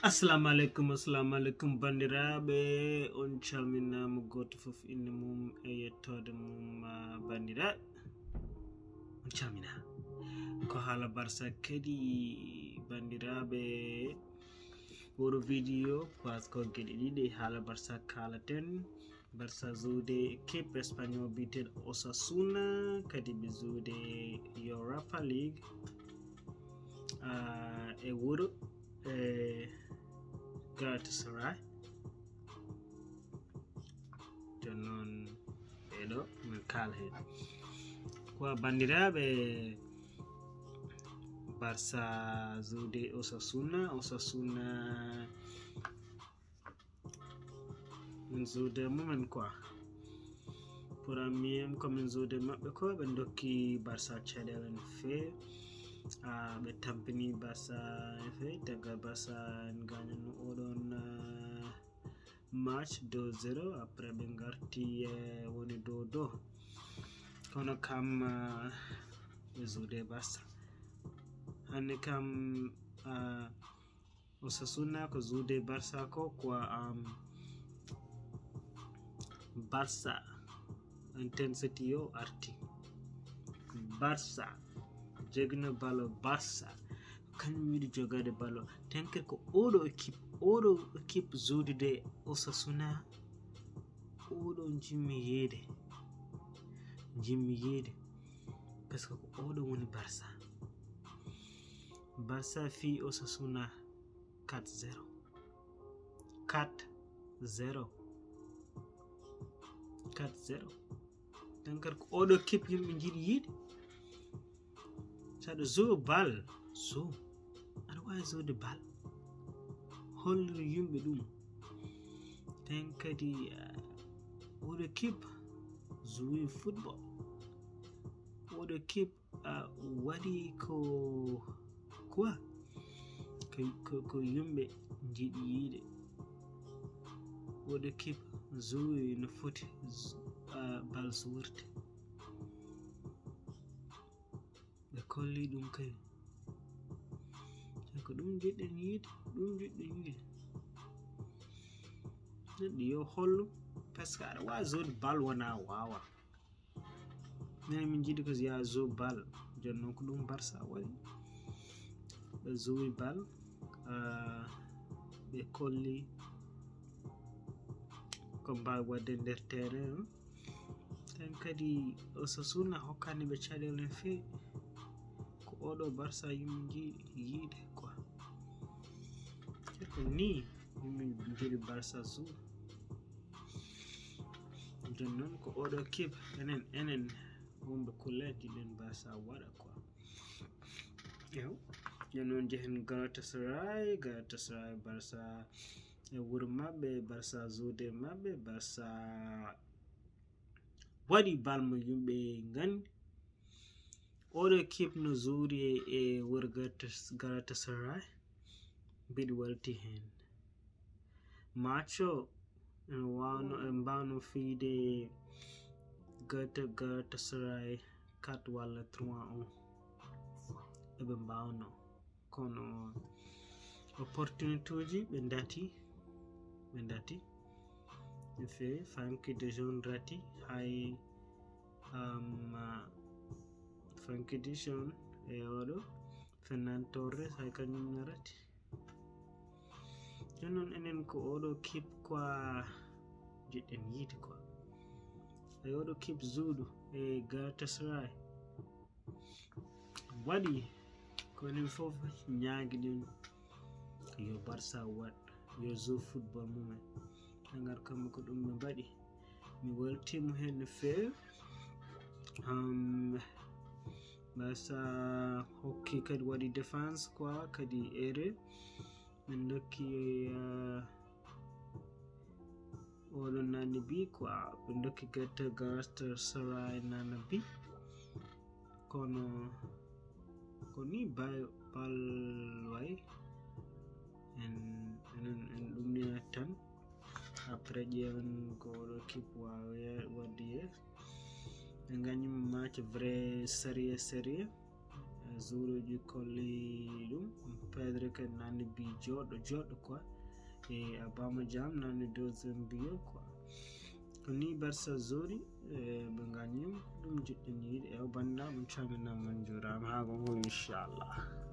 assalamu alaikum bandiraɓe, on calminama goto fof inde mum e yettode mum. Bandiraɓe on calmina ko haala Barça kadi bandiraɓe. oɗo vidéo parce que gueɗe ɗiɗi haala Barça kalaten. Barça zuude équipe espagnol biteɗo osasuna, kadi ɓe zuude Europa League e wuro Galatasaray. Jonnon ɓeɗo min kala hen ko bandiraɓe. Barça zuude osasuna min zuude mumen quoi. Premier komin zuude mabɓe ko ɓe dokki Barça caɗele no fewi. Ɓe tampini Barça fewi daga Barça gagnano oɗon match 2-0 après ɓe garti woni dow kono kam ɓe zuude Barça hande kam. Osasuna ko zuude Barça ko quoi. Barça intensity yo arti. Barça jogino balo. Barça kañum yiɗi jogade balo. Tenker ko oɗo équipe zuudude Osasuna oɗo jimmi yeede parce que ko oɗo woni Barça. Barça fi Osasuna 4-0. Tenker ko oɗo équipe yimɓe jiiɗi yiide. Saɗa zoo bal aɗa wawi zoode bal hollu yimɓe ɗum. ten kadi oɗo équipe jouwi football. oɗo équipe waɗi ko quoi ko yimɓe jiiɗi yiide. oɗo équipe jouwi no foti bal suwirte. ɓe kolli ɗum kay ko ɗum jiɗɗen yiide. neɗɗo yo hollu par ce que aɗa wawi zode bal wona wawa. min min jiiɗi ko ya zo bal. jonnon ko ɗum Barça waɗi. ɓe zowi bal ɓe kolli ko mbawi wadde nder terrain. ten kadi Osasuna hokkani ɓe caɗele fewi ko oɗo Barça yimɓe jiiɗi yiide quoi. ko ni yimɓe jiiɗi Barça zu. jonnon ko oɗo équipe enen wonɓe kullede jiɗen Barça waɗa quoi. jonnon jehen Galatasaray Barça e wuro mabɓe. Barça zuude mabɓe. Barça waɗi bal mo yimɓe gandi. oɗo équipe no zuuri e wuro Galatasaray mbiɗi walti hen match o en mbawno fiide Galatasaray 4 walla 3-1 eɓe mbawno. kono opportunité ji ɓe dati no fewi. Frenkie de Jong rati hay Frenkie de Jong e oɗo Fernando Torres hay kañum rati. jonnon enen ko oɗo kip quoi jiɗɗen yiide quoi. e oɗo kip zuudu e Galatasaray waɗi ko enen fof ñaagui ɗin yo Barça waɗ yo jou football mumen. agar kamɓe ko ɗum ɓe mbaɗi. mi weltimo hen no fewi. Barça hokki kadi waɗi défense quoi kadi erreur. min dokki oɗo nane bi quoi. ɓe dokki Galatasaray nana bi kono ko ni bal way en ɗumnina tan après ƴeewen ko oɗo équipe waddi ɓe gagnima match vrai sérieux zuruji kolli ɗum Pedro kadi nani bi joɗɗo quoi e Abama Jam nani deuxième bio quoi ko ni Barça zori ɓe gagnima ɗum jiɗɗen yiide bandiraɓe on calminama on jurama ha gongo inchallah.